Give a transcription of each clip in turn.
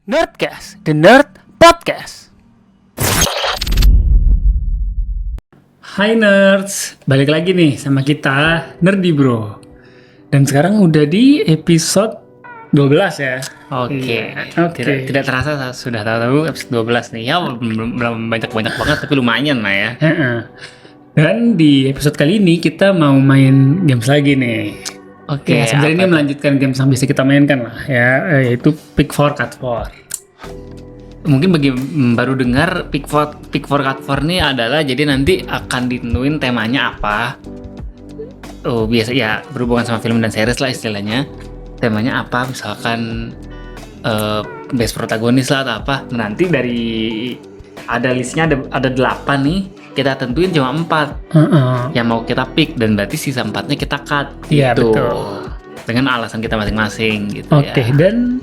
Nerdcast, The Nerd Podcast. Hai nerds, balik lagi nih sama kita Nerdy Bro. Dan sekarang udah di episode 12 ya. Oke. Oke. Tidak terasa sudah tahu episode 12 nih. Ya belum banyak banget tapi lumayan lah ya. Dan di episode kali ini kita mau main games lagi nih. Oke. Ya, sebenarnya ini melanjutkan game yang biasa kita mainkan lah ya, yaitu Pick 4 Cut 4. Mungkin bagi baru dengar Pick 4 Cut 4 nih adalah jadi nanti akan ditentuin temanya apa. Oh, biasa ya berhubungan sama film dan series lah istilahnya. Temanya apa? Misalkan best protagonis lah atau apa. Nanti dari ada listnya ada 8 nih. Kita tentuin cuma 4 yang mau kita pick dan berarti sisa 4-nya kita cut Iya, gitu. betul. Dengan alasan kita masing-masing gitu. Oke, ya. dan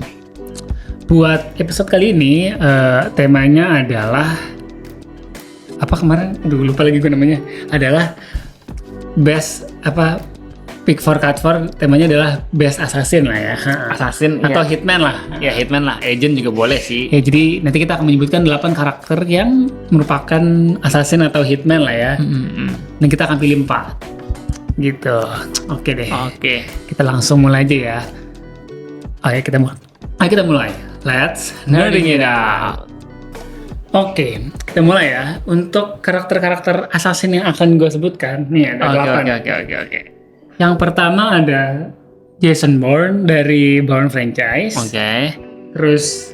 buat episode kali ini temanya adalah apa kemarin? Aduh, lupa lagi gue namanya. Adalah best apa Pick 4 Cut 4, temanya adalah best assassin lah ya. Assassin Atau ya. hitman lah. Ya hitman lah, agent juga boleh sih. Ya, jadi nanti kita akan menyebutkan 8 karakter yang merupakan assassin atau hitman lah ya. Dan kita akan pilih 4. Gitu. Oke deh. Oke. Kita langsung mulai aja ya. Ayo kita mulai. Let's nerding it out. Oke, kita mulai ya. Untuk karakter-karakter assassin yang akan gue sebutkan, nih ada 8. Oke. Yang pertama ada Jason Bourne dari Bourne franchise. Oke. Terus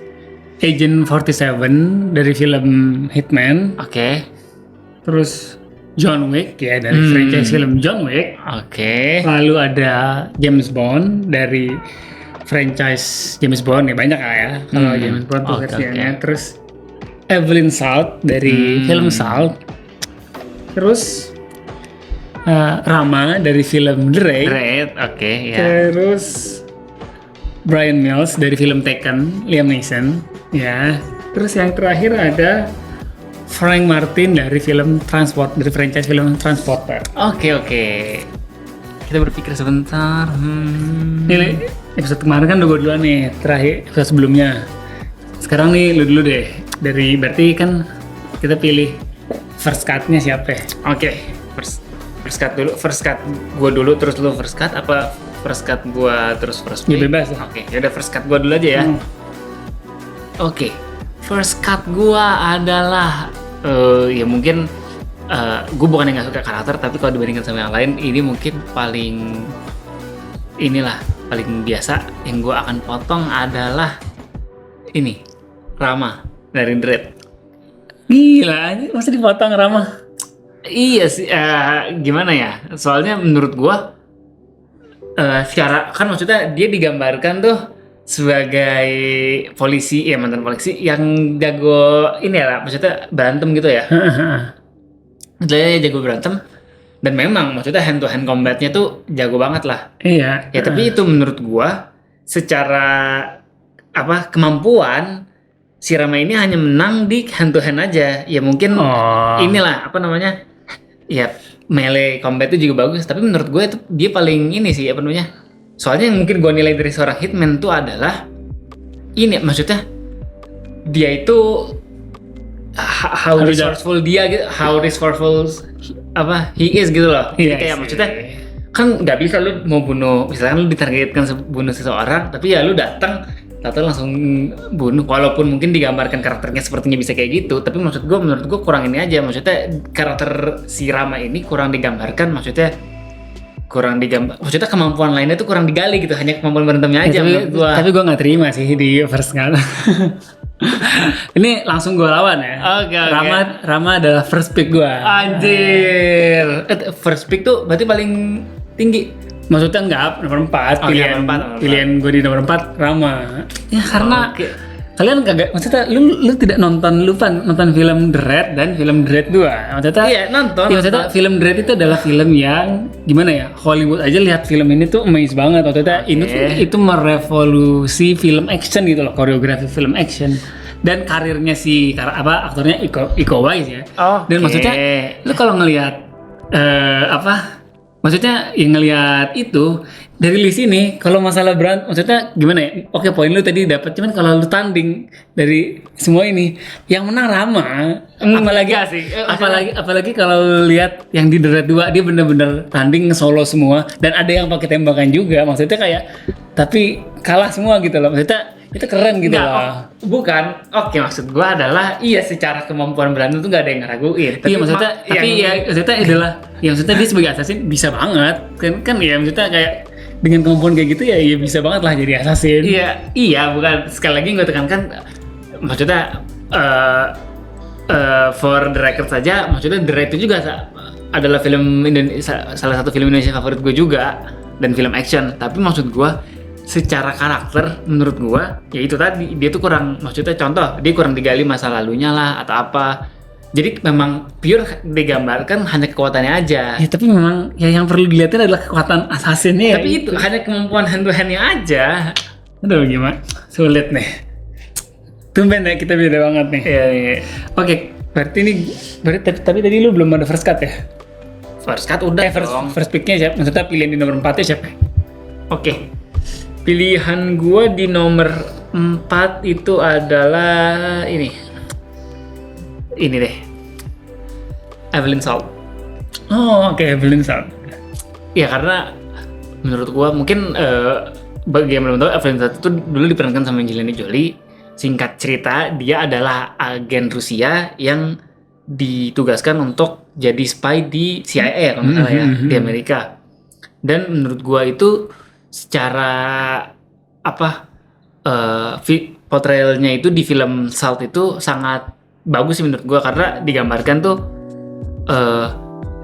Agent 47 dari film Hitman. Oke. Terus John Wick ya dari franchise film John Wick. Oke. Lalu ada James Bond dari franchise James Bond ya, banyak lah ya kalau James Bond tuh Oke, versinya. oke. Terus Evelyn Salt dari film Salt. Terus Rama dari film The Raid. Great. Oke, ya. Terus Brian Mills dari film Taken, Liam Neeson ya. Terus yang terakhir ada Frank Martin dari film dari franchise film Transporter. Oke. Kita berpikir sebentar. Ini episode kemarin kan udah gue duluan nih, terakhir episode sebelumnya. Sekarang nih lu dulu deh. Berarti kan kita pilih first cut-nya siapa ya? Oke. First cut dulu. First cut gua dulu terus lu first cut apa first cut gua terus first Ya pick? bebas lah. Oke, yaudah first cut gua dulu aja ya. Oke. First cut gua adalah ya mungkin gue bukan yang gak suka karakter, tapi kalau dibandingkan sama yang lain ini mungkin paling biasa. Yang gue akan potong adalah ini Rama dari Dread. Gila, masa dipotong Rama? Iya sih, gimana ya? Soalnya menurut gue secara kan maksudnya dia digambarkan tuh sebagai polisi, ya mantan polisi yang jago ini ya, maksudnya berantem gitu ya. Dia jago berantem dan memang maksudnya hand to hand combatnya tuh jago banget lah. Iya. Ya tapi itu menurut gua secara kemampuan si Rama ini hanya menang di hand to hand aja. Ya mungkin inilah ya melee combat itu juga bagus, tapi menurut gue itu dia paling ini sih soalnya yang mungkin gue nilai dari seorang hitman itu adalah ini, maksudnya dia itu how resourceful dia gitu, how resourceful he is gitu loh. Jadi kayak maksudnya kan nggak bisa lu mau bunuh, misalkan lu ditargetkan bunuh seseorang, tapi ya lu datang langsung bunuh, walaupun mungkin digambarkan karakternya sepertinya bisa kayak gitu, tapi menurut gue kurang ini aja, maksudnya karakter si Rama ini kurang digambarkan, maksudnya kemampuan lainnya tuh kurang digali gitu, hanya kemampuan berantemnya aja. Tapi gue nggak terima sih di first cut. Ini langsung gue lawan ya. Oke. Rama adalah first pick gue. Anjir. First pick tuh berarti paling tinggi. Maksudnya enggak, nomor 4, pilihan gue di nomor 4 Rama. Ya karena kalian kagak, maksudnya lu tidak nonton film The Raid dan film The Raid 2. Maksudnya iya, nonton. Iya, maksudnya film The Raid itu adalah film yang gimana ya? Hollywood aja lihat film ini tuh amazed banget. Maksudnya ini tuh itu merevolusi film action gitu loh, koreografi film action. Dan karirnya si aktornya Iko Uwais ya. Dan maksudnya lu kalau ngelihat maksudnya yang ngelihat itu dari list ini kalau masalah maksudnya gimana ya? Oke, poin lu tadi dapat, cuman kalau lu tanding dari semua ini yang menang Rama. Apalagi kalau lihat yang di The Raid 2 dia bener-bener tanding solo semua dan ada yang pakai tembakan juga. Maksudnya kayak tapi kalah semua gitu loh. Maksudnya itu keren gitu loh. Bukan. Oke, maksud gua adalah iya secara kemampuan berantem tuh gak ada yang ngeraguin. Iya maksudnya maksudnya adalah maksudnya dia sebagai assassin bisa banget. Kan ya maksudnya kayak dengan kemampuan kayak gitu ya bisa banget lah jadi assassin. Iya, bukan. Sekali lagi gue tekankan maksudnya for the record saja, maksudnya The Raid itu juga adalah film salah satu film Indonesia favorit gue juga dan film action. Tapi maksud gue secara karakter menurut gue ya itu tadi dia tuh kurang, maksudnya contoh dia kurang digali masa lalunya lah atau apa. Jadi memang pure digambarkan hanya kekuatannya aja. Ya tapi memang ya yang perlu dilihatin adalah kekuatan assassinnya. Tapi itu hanya kemampuan hand to handnya aja. Aduh gimana? Sulit nih. Tumben ya kita beda banget nih. Iya. Oke, tapi tadi lu belum ada first cut ya? First cut udah first picknya siapa? Maksudnya pilihan di nomor 4-nya siapa? Oke. Pilihan gua di nomor 4 itu adalah ini deh, Evelyn Salt. Oh oke, Evelyn Salt. Ya karena menurut gua mungkin bagi yang belum tahu, Evelyn Salt itu dulu diperankan sama Angelina Jolie. Singkat cerita dia adalah agen Rusia yang ditugaskan untuk jadi spy di CIA ya kalau nggak salah ya di Amerika. Dan menurut gua itu secara portrayalnya itu di film Salt itu sangat bagus sih menurut gue, karena digambarkan tuh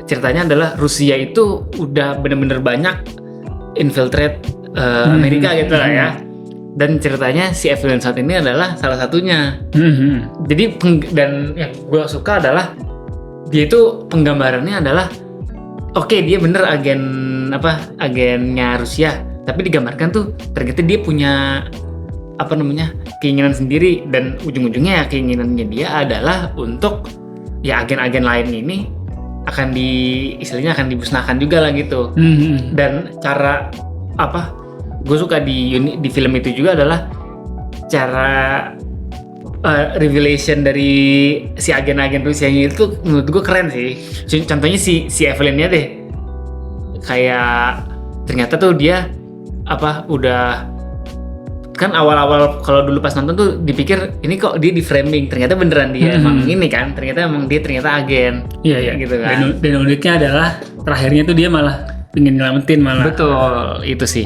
ceritanya adalah Rusia itu udah bener-bener banyak infiltrate Amerika gitu lah ya, dan ceritanya si Evelyn Salt ini adalah salah satunya. Jadi dan yang gue suka adalah dia itu penggambarannya adalah oke, dia bener agennya Rusia, tapi digambarkan tuh ternyata dia punya keinginan sendiri, dan ujung-ujungnya ya keinginannya dia adalah untuk ya agen-agen lain ini akan istilahnya akan dimusnahkan juga lah gitu. Dan cara gue suka di film itu juga adalah cara revelation dari si agen-agen Rusia itu menurut gue keren sih. Contohnya si Evelyn-nya deh, kayak ternyata tuh dia udah kan awal-awal kalau dulu pas nonton tuh dipikir ini kok dia di framing, ternyata beneran dia emang ini kan, ternyata agen. Iya gitu kan. Dan uniknya adalah terakhirnya tuh dia malah pengen nyelamatin malah. Betul, itu sih.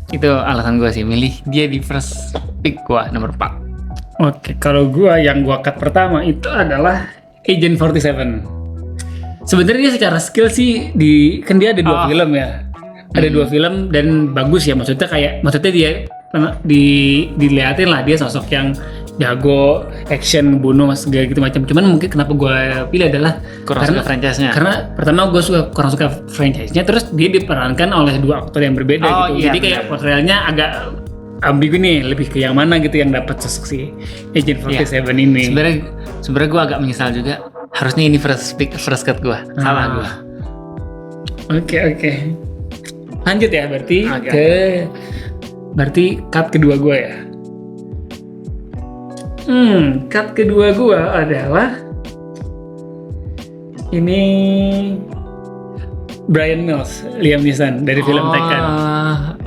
Itu alasan gue sih milih dia di first pick gue nomor 4. Oke, kalau gue yang gue cut pertama itu adalah Agent 47. Sebenarnya secara skill sih kan dia ada 2 film ya. Ada 2 film dan bagus ya, maksudnya dia dilihatin lah dia sosok yang jago action, bunuh segala gitu macam. Cuman mungkin kenapa gue pilih adalah suka franchise-nya. Karena pertama gue kurang suka franchise-nya, terus dia diperankan oleh 2 aktor yang berbeda gitu. Iya, jadi kayak portrayalnya agak ambigu nih, lebih ke yang mana gitu yang dapat sosok si Agent 47 ini. Sebenarnya gue agak menyesal juga. Harusnya ini first cut gue. Salah gue. Oke. Lanjut ya, berarti cut kedua gue ya. Cut kedua gue adalah ini Bryan Mills, Liam Neeson dari film Taken.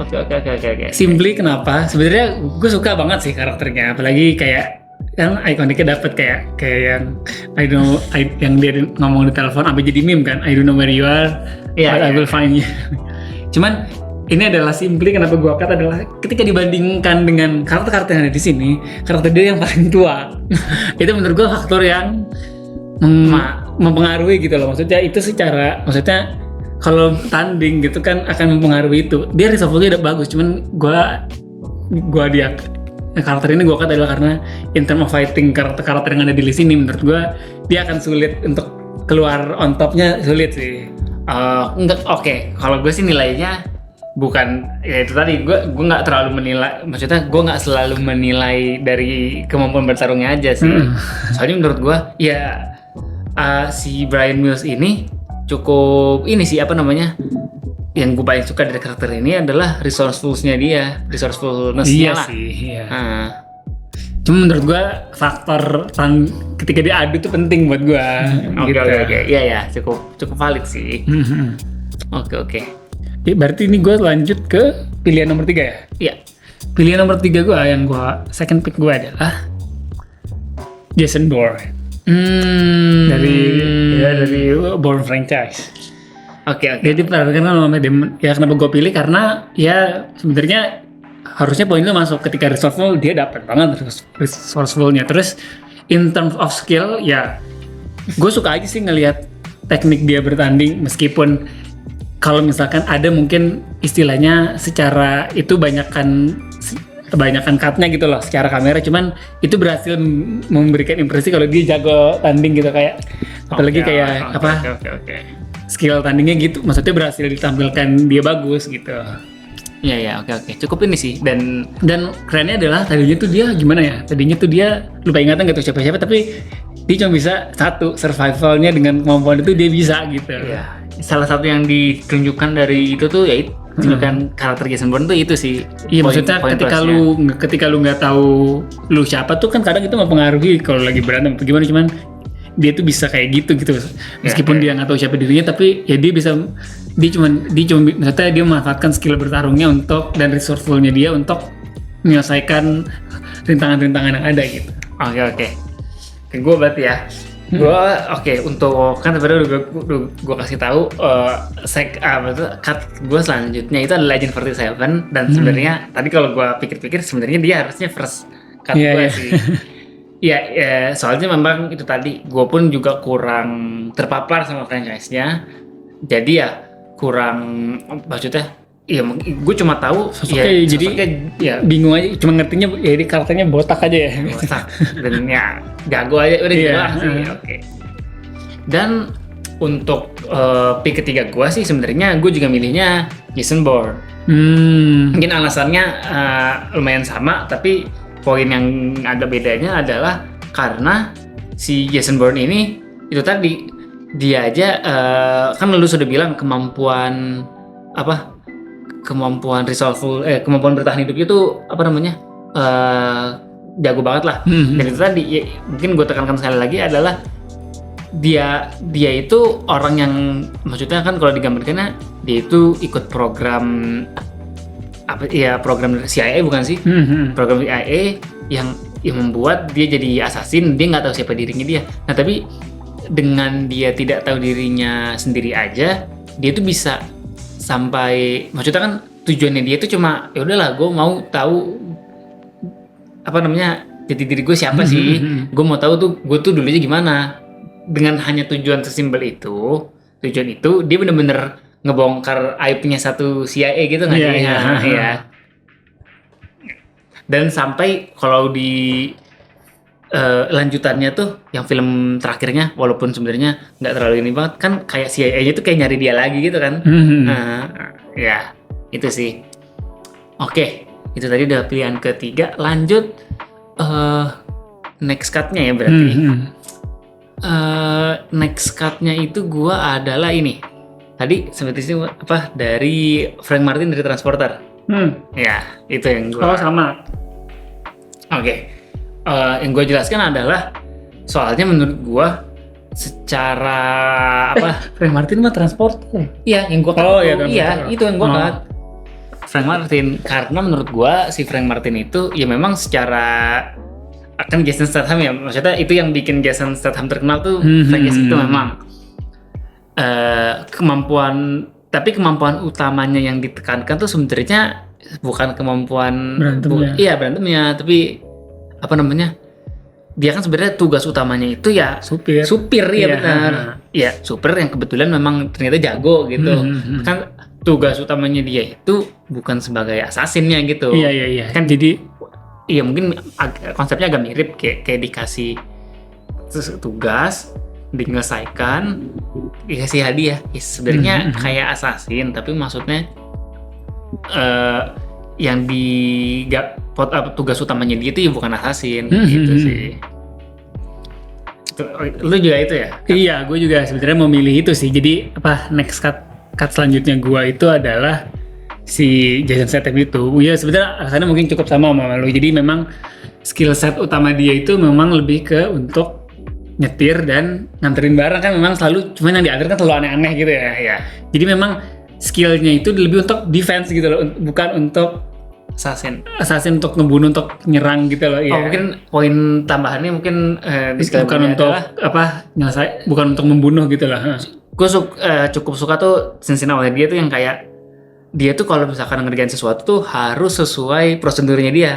Oke. Simply kenapa? Sebenarnya gue suka banget sih karakternya, apalagi kayak kan ikoniknya dapet kayak yang yang dia ngomong di telepon sampai jadi meme kan, I don't know where you are, but I will find you. Cuman ini adalah simply kenapa gue cut adalah ketika dibandingkan dengan karakter-karakter yang ada di sini, karakter dia yang paling tua. Itu menurut gue faktor yang mempengaruhi gitu loh. Maksudnya kalau tanding gitu kan akan mempengaruhi itu. Dia reshuffle-nya udah bagus, cuman dia karakter ini gue cut adalah karena in term of fighting karakter yang ada di list ini menurut gue dia akan sulit untuk keluar on top-nya, sulit sih. Oke. Kalau gue sih nilainya bukan ya itu tadi, gue nggak terlalu menilai, maksudnya gue nggak selalu menilai dari kemampuan bertarungnya aja sih. Soalnya menurut gue ya si Bryan Mills ini cukup ini sih yang gue paling suka dari karakter ini adalah resourcefulness-nya dia. Iya lah. sih, iya. Cuma menurut gue faktor ketika diadu tuh penting buat gue. Oke. Iya, cukup valid sih. Oke. Berarti ini gue lanjut ke pilihan nomor 3 ya? Iya. Pilihan nomor 3 gue, yang gue second pick gue adalah Jason Bourne. Dari Bourne franchise. Oke. Jadi perhatikan kalau Matt Damon, ya kenapa gue pilih karena ya sebenarnya harusnya poin itu masuk ketika resourceful, dia dapat banget resourcefulnya. Terus in terms of skill ya gue suka aja sih ngelihat teknik dia bertanding, meskipun kalau misalkan ada mungkin istilahnya secara itu banyakan cutnya gitu loh secara kamera, cuman itu berhasil memberikan impresi kalau dia jago tanding gitu, kayak apalagi skill tandingnya gitu, maksudnya berhasil ditampilkan dia bagus gitu. Iya, oke. Cukup ini sih, dan kerennya adalah tadinya tuh dia gimana ya? Tadinya tuh dia lupa ingatan gak tuh siapa-siapa, tapi dia cuma bisa satu, survivalnya dengan kemampuan itu dia bisa gitu. Iya. Salah satu yang ditunjukkan dari itu tuh ya tunjukkan karakter Jason Bourne tuh itu sih. Iya, maksudnya ketika lu nggak tahu lu siapa tuh kan kadang itu mempengaruhi kalau lagi berantem atau gimana, cuman dia tuh bisa kayak gitu meskipun dia nggak tahu siapa dirinya, tapi ya dia cuma maksudnya dia memanfaatkan skill bertarungnya dan resourcefulnya dia untuk menyelesaikan rintangan-rintangan yang ada gitu. Oke. Gue berarti ya. Gue untuk kan sebenarnya gue kasih tahu cut gue selanjutnya itu adalah Agent 47, dan sebenarnya tadi kalau gue pikir-pikir sebenarnya dia harusnya first cut gue sih. Iya, soalnya memang itu tadi gue pun juga kurang terpapar sama franchise-nya, jadi ya kurang, maksudnya iya gue cuma tahu sosoknya, jadi ya bingung aja, cuma ngertinya ya ini karakternya botak aja ya. Botak dan ya jago aja udah gitu lah sih. Oke. Dan untuk pick ketiga gue sih sebenarnya gue juga milihnya Jason Bourne. Mungkin alasannya lumayan sama, tapi poin yang agak bedanya adalah karena si Jason Bourne ini itu tadi dia aja kan lu sudah bilang kemampuan resolve, kemampuan bertahan hidup itu jago banget lah. Dan itu tadi ya, mungkin gue tekankan sekali lagi adalah dia itu orang yang, maksudnya kan kalau digambarkannya dia itu ikut program program CIA bukan sih? Program CIA yang membuat dia jadi assassin, dia nggak tahu siapa dirinya dia. Nah tapi dengan dia tidak tahu dirinya sendiri aja, dia tuh bisa sampai, maksudnya kan tujuannya dia tuh cuma ya udahlah gue mau tahu jati diri gue siapa sih, gue mau tahu tuh gue tuh dulunya gimana. Dengan hanya tujuan sesimpel itu dia bener-bener ngebongkar aibnya satu CIA gitu nggak sih? Iya. Dan sampai kalau di lanjutannya tuh yang film terakhirnya, walaupun sebenarnya nggak terlalu ini banget kan, kayak CIA-nya tuh kayak nyari dia lagi gitu kan. Ya itu sih. Oke, itu tadi udah pilihan ketiga. Lanjut next cut-nya ya berarti. Next cut-nya itu gua adalah ini. Tadi seperti itu dari Frank Martin dari Transporter. Ya, itu yang gua. Oh, sama. Oke. Yang gue jelaskan adalah soalnya menurut gue secara Frank Martin mah Transporter. Iya, yang gue itu yang gue cut. Frank Martin, karena menurut gue si Frank Martin itu ya memang secara kan Jason Statham ya, maksudnya itu yang bikin Jason Statham terkenal tuh franchise itu memang kemampuan utamanya yang ditekankan tuh sebenarnya bukan kemampuan berantemnya, tapi dia kan sebenarnya tugas utamanya itu ya supir ya benar. Ya supir yang kebetulan memang ternyata jago gitu. Kan tugas utamanya dia itu bukan sebagai assassinnya gitu. Iya. Kan jadi mungkin konsepnya agak mirip, kayak dikasih tugas, dikasih hadiah. Ya sebenarnya kayak assassin, tapi maksudnya yang tugas utamanya dia itu ya bukan assassin gitu sih. Lu juga itu ya? Iya, gue juga sebenarnya mau milih itu sih. Jadi next cut cut selanjutnya gua itu adalah si Jason Statham itu. Ya sebenarnya alasannya mungkin cukup sama lu. Jadi memang skill set utama dia itu memang lebih ke untuk nyetir dan nganterin barang kan memang selalu, cuman yang diantar kan selalu aneh-aneh gitu ya. Ya. Jadi memang skillnya itu lebih untuk defense gitu loh, bukan untuk assassin untuk ngebunuh, untuk nyerang gitu loh. Oh, mungkin poin tambahannya mungkin bukan untuk bukan untuk membunuh gitu lah. Gue cukup suka tuh scene awalnya dia tuh yang kayak dia tuh kalau misalkan ngerjain sesuatu tuh harus sesuai prosedurnya dia.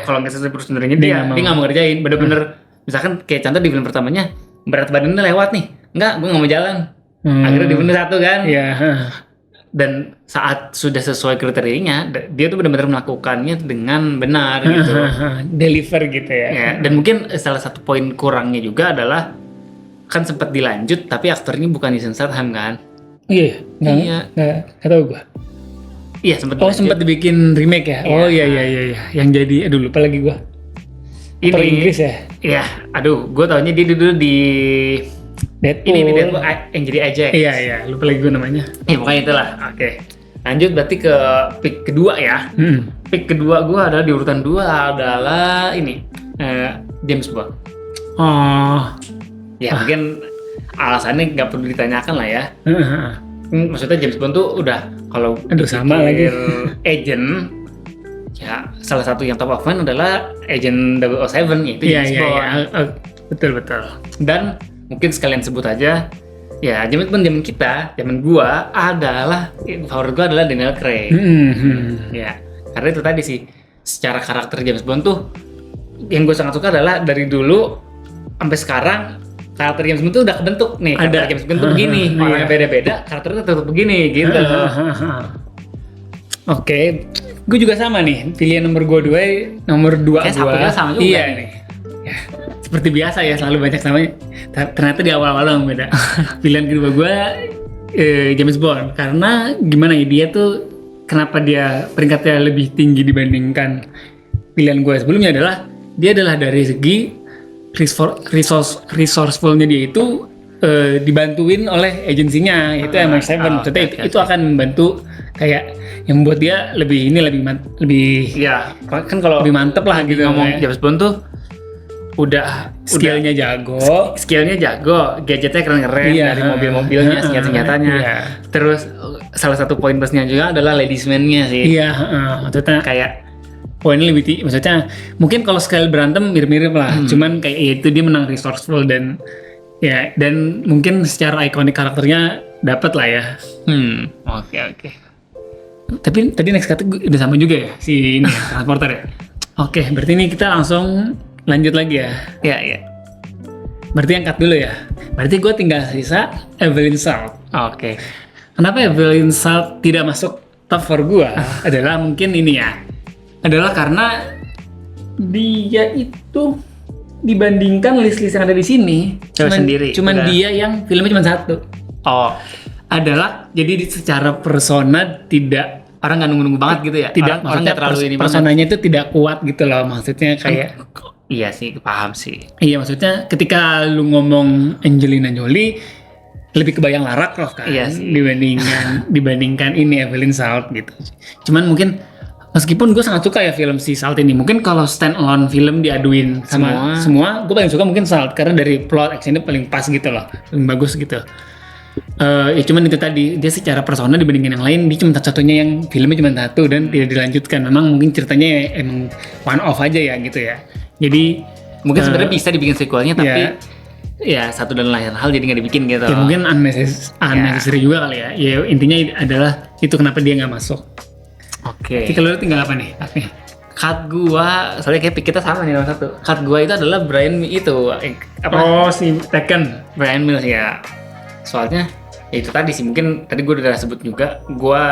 Kalau nggak sesuai prosedurnya dia nggak mau ngerjain. Bener-bener misalkan kayak contoh di film pertamanya berat badannya lewat nih, nggak, gue nggak mau jalan. Akhirnya dibunuh satu kan. Iya. Dan saat sudah sesuai kriterianya, dia tuh benar-benar melakukannya dengan benar gitu. Deliver gitu ya. Ya. Dan mungkin salah satu poin kurangnya juga adalah kan sempat dilanjut, tapi aktornya bukan Jason Statham kan? Iya. Nggak tahu gue. Iya sempat. Sempat dibikin remake ya. Iya. Oh iya. Yang jadi, lupa lagi gue. Aktor Inggris ya. Iya. Aduh, gue taunya dia dulu di Deadpool. Ini di Deadpool yang jadi Ajax. Iya. Lupa lagi gue namanya. Iya pokoknya itulah. Oke. Lanjut berarti ke pick kedua ya. Pick kedua gue adalah di urutan 2 adalah ini James Bond. Oh. Ya mungkin alasannya nggak perlu ditanyakan lah ya. Maksudnya James Bond tuh udah kalau sama lagi agent ya salah satu yang top of mind adalah agent 007 yaitu James Bond. Iya. Betul. Dan mungkin sekalian sebut aja ya James Bond zaman gua adalah favorit gua adalah Daniel Craig. Ya karena itu tadi sih secara karakter James Bond tuh yang gue sangat suka adalah dari dulu sampai sekarang karakter James Bond tuh udah kebentuk nih. Karakter James Bond tuh begini, orangnya beda-beda, karakternya tetap begini gitu. Oke, gue juga sama nih. Pilihan nomor dua kayak satunya sama juga. Iya nih. Ya, seperti biasa ya selalu banyak samanya. Ternyata di awal-awal yang beda. Pilihan kedua gue James Bond karena gimana ya, dia tuh kenapa dia peringkatnya lebih tinggi dibandingkan pilihan gue sebelumnya adalah dia adalah dari segi resourcefulnya dia itu dibantuin oleh agensinya itu MI7. Maksudnya itu akan membantu kayak yang membuat dia lebih ya kan kalau lebih mantep lah gitu. Ngomong James Bond tuh udah skillnya jago, gadgetnya keren-keren, dari mobil-mobilnya, senjata-senjatanya. Terus salah satu poin plusnya juga adalah ladies man-nya sih. Iya, maksudnya kayak poinnya lebih tinggi. Maksudnya mungkin kalau sekali berantem mirip-mirip lah, cuman kayak itu dia menang resourceful dan mungkin secara ikonik karakternya dapat lah ya. Oke. Tapi tadi next kata udah sama juga ya si ini transporter ya. Oke, berarti ini kita langsung lanjut lagi ya. Iya. Berarti angkat dulu ya. Berarti gue tinggal sisa Evelyn Salt. Oke. Kenapa Evelyn Salt tidak masuk top 4 gue? Adalah mungkin ini ya. Adalah karena dia itu dibandingkan list-list yang ada di sini cuman dia yang filmnya cuma satu. Adalah jadi secara persona tidak, orang nggak nunggu banget gitu ya. Orang nggak terlalu ini personanya itu tidak kuat gitu loh, maksudnya kayak iya sih, paham sih. Iya, maksudnya ketika lu ngomong Angelina Jolie lebih kebayang Lara Croft kan, iya sih. dibandingkan ini Evelyn Salt gitu. Cuman mungkin meskipun gue sangat suka ya film si Salt ini, mungkin kalau stand alone film diaduin sama semua gue paling suka mungkin Salt karena dari plot actionnya paling pas gitu loh, paling bagus gitu. Ya cuman itu tadi, dia secara persona dibandingin yang lain dia cuma satu-satunya yang filmnya cuma satu dan tidak dilanjutkan. Memang mungkin ceritanya emang one off aja ya gitu ya. Jadi mungkin sebenarnya bisa dibikin sequelnya tapi ya satu dan lain hal jadi nggak dibikin gitu. Ya mungkin unnecessary juga kali ya. Ya intinya adalah itu kenapa dia nggak masuk. Oke. Jadi kalau tinggal apa nih? Cut gua, soalnya kayak kita sama nih nomor 1. Cut gua itu adalah Brian itu si Taken. Brian Mills ya. Soalnya ya itu tadi sih, mungkin tadi gue udah sebut juga, gue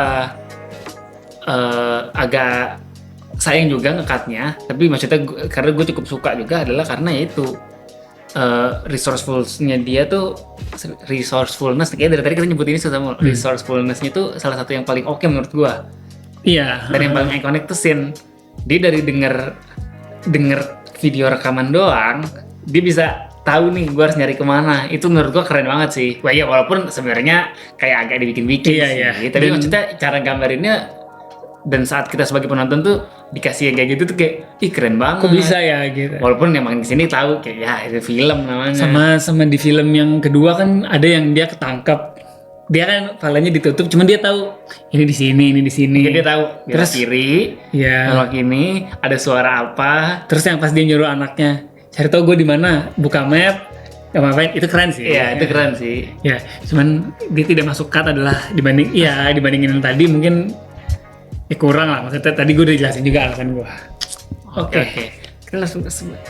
agak sayang juga nge-cutnya, tapi maksudnya karena gue cukup suka juga adalah karena itu resourcefulness-nya dia tuh, resourcefulness kayak dari tadi kita nyebut ini sama resourcefulness-nya tuh salah satu yang paling oke menurut gue. Iya. Dan yang paling ikonik tuh scene dia dari denger video rekaman doang, dia bisa tahu nih gue harus nyari kemana. Itu menurut gue keren banget sih. Wah ya walaupun sebenarnya kayak agak dibikin-bikin Iya, sih. Tapi maksudnya cara gambarinnya dan saat kita sebagai penonton tuh dikasih yang kayak gitu tuh kayak ih keren banget. Kok bisa ya gitu. Walaupun emang di sini tahu kayak ya itu film namanya. Sama di film yang kedua kan ada yang dia ketangkep. Dia kan kepalanya ditutup, cuman dia tahu ini di sini, ini di sini. Jadi dia tahu Terus kiri, ya. belok ini ada suara apa. Terus yang pas dia nyuruh anaknya cari tahu gue di mana, buka map, ngapain, itu keren sih. Iya, itu keren sih. Ya, cuman dia tidak masuk cut adalah dibandingin yang tadi mungkin ya kurang lah. Maksudnya tadi gue udah jelasin juga alasan gue. Oke.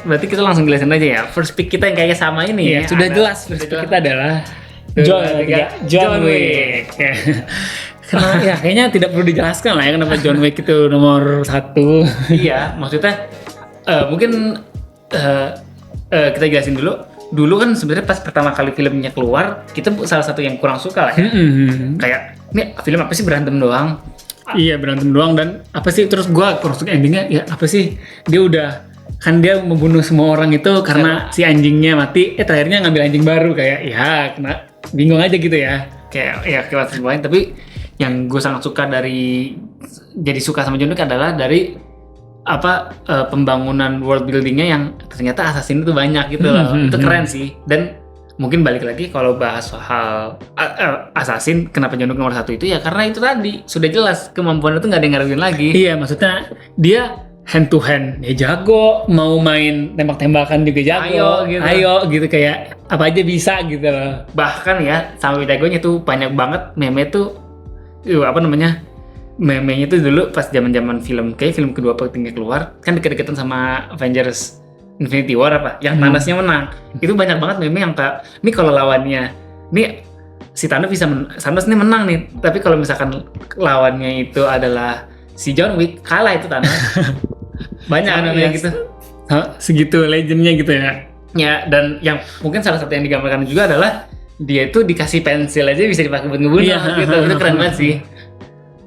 Berarti kita langsung jelasin aja ya. First pick kita yang kayaknya sama ini ya. Sudah jelas first pick kita adalah John Wick. Karena ya kayaknya tidak perlu dijelaskan lah ya kenapa John Wick itu nomor 1. Iya, maksudnya mungkin kita jelasin dulu. Dulu kan sebenarnya pas pertama kali filmnya keluar, kita salah satu yang kurang suka lah ya. Kayak ini film apa sih berantem doang? Iya berantem doang dan apa sih terus gua kurang suka endingnya ya apa sih dia udah kan dia membunuh semua orang itu karena si anjingnya mati terakhirnya ngambil anjing baru kayak ya kena bingung aja gitu ya kayak semuanya. Tapi yang gue sangat suka dari jadi suka sama John Wick adalah dari pembangunan world buildingnya yang ternyata assassin itu banyak gitu loh. Itu keren sih. Dan mungkin balik lagi kalau bahas soal assassin kenapa John Wick nomor 1 itu ya karena itu tadi sudah jelas kemampuan itu nggak ada yang ngarahin lagi. Iya maksudnya dia hand to hand ya jago, mau main tembak-tembakan juga jago, ayo gitu kayak apa aja bisa gitu loh. Bahkan ya sama jagonya tuh banyak banget meme tuh memenya tuh dulu pas zaman film kedua pentingnya keluar kan deket-deketan sama Avengers Infinity War yang Thanosnya menang. Itu banyak banget meme yang kayak ini kalau lawannya nih si Thanos Thanos nih menang nih, tapi kalau misalkan lawannya itu adalah si John Wick kalah itu Thanos. Banyak namanya gitu. Segitu legendnya gitu ya. Ya dan yang mungkin salah satu yang digambarkan juga adalah dia itu dikasih pensil aja bisa dipakai buat ngebunuh gitu. Itu keren banget sih.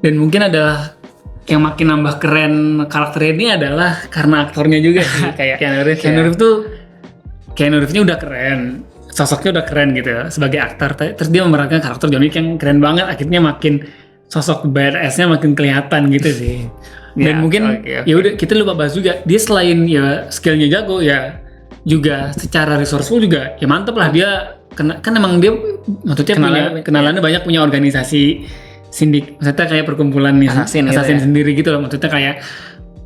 Dan mungkin adalah yang makin nambah keren karakternya ini adalah karena aktornya juga sih. Kayak Keanu Reeves-nya udah keren. Sosoknya udah keren gitu ya sebagai aktor. Terus dia memerankan karakter John Wick yang keren banget. Akhirnya makin sosok badass-nya makin kelihatan gitu sih. Dan mungkin ya udah kita lupa bahas juga dia selain ya skillnya jago ya juga secara resourceful juga ya mantep lah dia kan emang dia maksudnya kenalannya banyak punya organisasi maksudnya kayak perkumpulan assassin sendiri gitu loh maksudnya kayak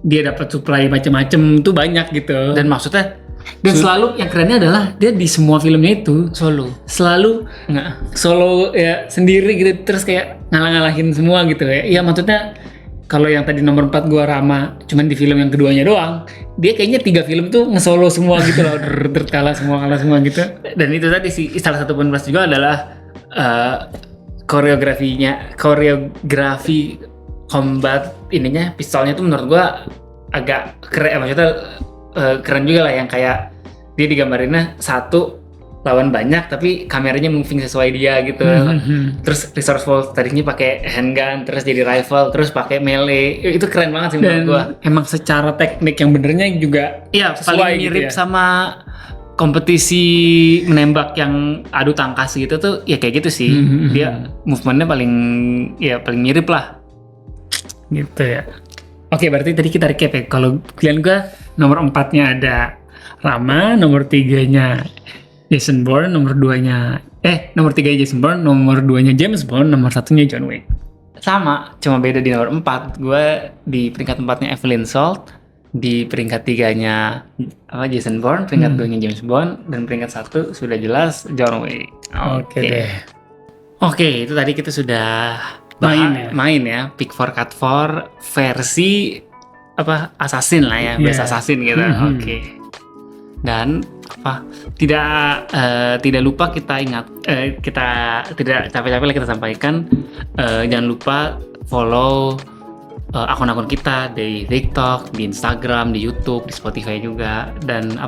dia dapat supply macam-macam tuh banyak gitu dan maksudnya selalu yang kerennya adalah dia di semua filmnya itu selalu solo ya sendiri gitu terus kayak ngalah-ngalahin semua gitu ya maksudnya kalau yang tadi nomor 4 gua Rama cuman di film yang keduanya doang dia kayaknya 3 film tuh nge-solo semua gitu loh kalah semua gitu. Dan itu tadi sih salah satu poin plus juga adalah koreografi combat ininya pistolnya tuh menurut gua agak keren maksudnya keren juga lah yang kayak dia digambarinnya satu lawan banyak tapi kameranya moving sesuai dia gitu. Terus resourceful tadinya pakai handgun terus jadi rifle terus pakai melee itu keren banget sih menurut gua. Emang secara teknik yang benernya juga paling mirip gitu sama kompetisi menembak yang adu tangkas gitu tuh ya kayak gitu sih. Dia movementnya paling mirip lah gitu ya. Oke berarti tadi kita recap ya. Kalau kalian gua nomor 4-nya ada Rama, nomor 3-nya Jason Bourne, nomor 3-nya Jason Bourne, nomor 2-nya James Bond, nomor 1-nya John Wick. Sama, cuma beda di nomor 4. Gue di peringkat 4-nya Evelyn Salt, di peringkat 3-nya Jason Bourne, peringkat 2-nya James Bond, dan peringkat 1 sudah jelas John Wick. Oke deh. Oke, itu tadi kita sudah main ya, Pick 4 Cut 4 versi assassin lah ya, best assassin gitu. Oke. Dan tidak lupa kita kita tidak capek-capek kita sampaikan jangan lupa follow akun-akun kita di TikTok, di Instagram, di YouTube, di Spotify juga dan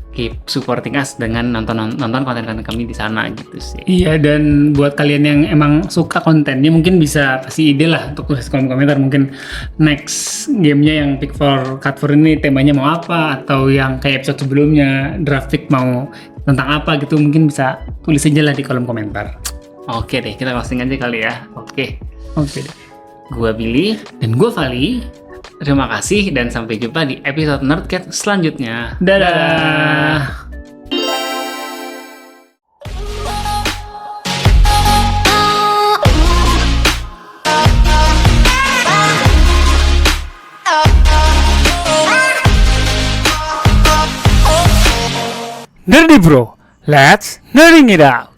keep supporting us dengan nonton konten-konten kami di sana gitu sih. Iya, dan buat kalian yang emang suka kontennya mungkin bisa kasih ide lah untuk tulis kolom komentar, mungkin next gamenya yang Pick 4 Cut 4 ini temanya mau apa, atau yang kayak episode sebelumnya Draft Pick mau tentang apa gitu, mungkin bisa tulis aja lah di kolom komentar. Oke deh, kita closing aja kali ya. Oke deh. Gua Billy Dan gue Vali. terima kasih dan sampai jumpa di episode Nerdcat selanjutnya. Dadah. Nerdy Bro, let's nerding it out.